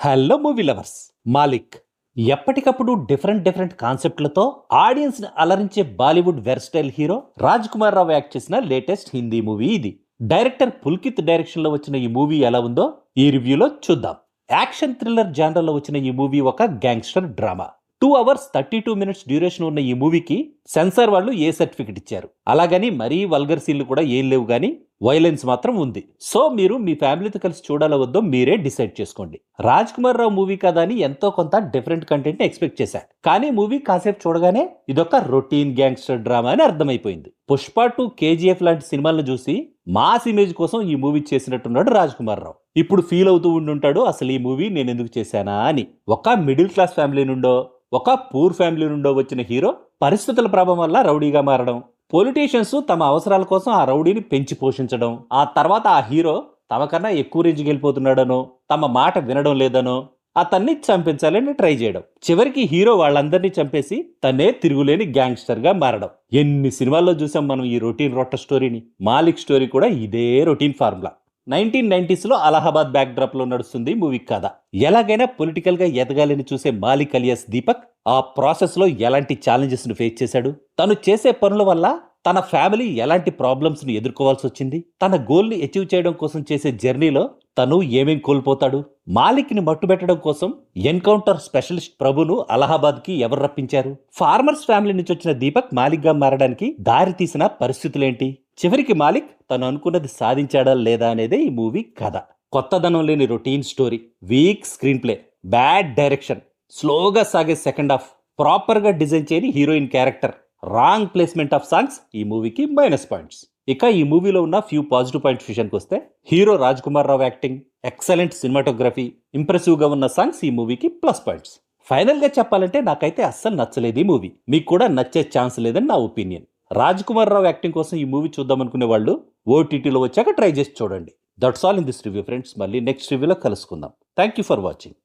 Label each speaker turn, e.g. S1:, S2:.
S1: Hello movie lovers. Malik ఎప్పటికప్పుడు different కాన్సెప్ట్లతో audience ని అలరించే బాలీవుడ్ వెర్స్టైల్ హీరో రాజ్ కుమార్ రావు యాక్ట్ చేసిన లేటెస్ట్ హిందీ మూవీ ఇది. డైరెక్టర్ పుల్కిత్ డైరెక్షన్ లో వచ్చిన ఈ మూవీ ఎలా ఉందో ఈ రివ్యూలో చూద్దాం. యాక్షన్ థ్రిల్లర్ జానర్లో వచ్చిన ఈ మూవీ ఒక gangster drama. 2 hours 32 minutes duration ఉన్న ఈ మూవీకి సెన్సార్ వాళ్ళు ఏ సర్టిఫికెట్ ఇచ్చారు. అలాగని మరీ వల్గర్ సీన్లు కూడా ఏం లేవు, కానీ వైలెన్స్ మాత్రం ఉంది. సో మీరు మీ ఫ్యామిలీతో కలిసి చూడాలో వద్దో మీరే డిసైడ్ చేసుకోండి. రాజ్ కుమార్ రావు మూవీ కదా అని ఎంతో కొంత డిఫరెంట్ కంటెంట్ ఎక్స్పెక్ట్ చేశాను, కానీ మూవీ కాన్సెప్ట్ చూడగానే ఇదొక రొటీన్ గ్యాంగ్స్టర్ డ్రామా అని అర్థమైపోయింది. పుష్ప 2, KGF లాంటి సినిమాలను చూసి మాస్ ఇమేజ్ కోసం ఈ మూవీ చేసినట్టున్నాడు రాజ్ కుమార్ రావు. ఇప్పుడు ఫీల్ అవుతూ ఉండుంటాడు, అసలు ఈ మూవీ నేను ఎందుకు చేశానా అని. ఒక మిడిల్ క్లాస్ ఫ్యామిలీ నుండో ఒక పూర్ ఫ్యామిలీ నుండో వచ్చిన హీరో పరిస్థితుల ప్రభావం వల్ల రౌడీగా మారడం, పొలిటీషియన్స్ తమ అవసరాల కోసం ఆ రౌడీని పెంచి పోషించడం, ఆ తర్వాత ఆ హీరో తమకన్నా ఎక్కువ రేంజ్కి వెళ్ళిపోతున్నాడనో, తమ మాట వినడం లేదనో అతన్ని చంపించాలని ట్రై చేయడం, చివరికి హీరో వాళ్ళందరినీ చంపేసి తనే తిరుగులేని గ్యాంగ్స్టర్ గా మారడం. ఎన్ని సినిమాల్లో చూసాం మనం ఈ రొటీన్ రొట్ట స్టోరీని. మాలిక్ స్టోరీ కూడా ఇదే రొటీన్ ఫార్ములా. 1990s లో అలహాబాద్ బ్యాక్ డ్రాప్ లో నడుస్తుంది మూవీ కథ. ఎలాగైనా పొలిటికల్ గా ఎదగాలని చూసే మాలిక్ అలియాస్ దీపక్ ఆ ప్రాసెస్ లో ఎలాంటి ఛాలెంజెస్ ను ఫేస్ చేశాడు, తను చేసే పనుల వల్ల తన ఫ్యామిలీ ఎలాంటి ప్రాబ్లమ్స్ ను ఎదుర్కోవాల్సి వచ్చింది, తన గోల్ ని అచీవ్ చేయడం కోసం చేసే జర్నీలో తను ఏమేం కోల్పోతాడు, మాలిక్ ని మట్టుబెట్టడం కోసం ఎన్కౌంటర్ స్పెషలిస్ట్ ప్రభును అలహాబాద్ కి ఎవరు రప్పించారు, ఫార్మర్స్ ఫ్యామిలీ నుంచి వచ్చిన దీపక్ మాలిక్ గా మారడానికి దారి తీసిన పరిస్థితులేంటి, చివరికి మాలిక్ తను అనుకున్నది సాధించాడా లేదా అనేదే ఈ మూవీ కథ. కొత్తదనం లేని routine story, week screen play, bad direction, స్లోగా సాగే సెకండ్ హాఫ్, ప్రాపర్ గా డిజైన్ చేయని heroine character, wrong placement of songs ఈ మూవీకి మైనస్ పాయింట్స్. ఇక ఈ మూవీలో ఉన్న ఫ్యూ పాజిటివ్ పాయింట్స్ విషయానికి వస్తే, హీరో రాజ్ కుమార్ రావు యాక్టింగ్, ఎక్సలెంట్ సినిమాటోగ్రఫీ, ఇంప్రెసివ్ గా ఉన్న సాంగ్స్ ఈ మూవీకి ప్లస్ పాయింట్స్. ఫైనల్ గా చెప్పాలంటే నాకైతే అస్సలు నచ్చలేదు ఈ మూవీ. మీకు కూడా నచ్చే ఛాన్స్ లేదని నా ఒపీనియన్. రాజ్ కుమార్ రావు యాక్టింగ్ కోసం ఈ మూవీ చూద్దాం అనుకునే వాళ్ళు ఓటీటీలో వచ్చాక ట్రై చేసి చూడండి. That's all in this review friends. మళ్ళీ నెక్స్ట్ రివ్యూలో కలుసుకుందాం. Thank you for watching.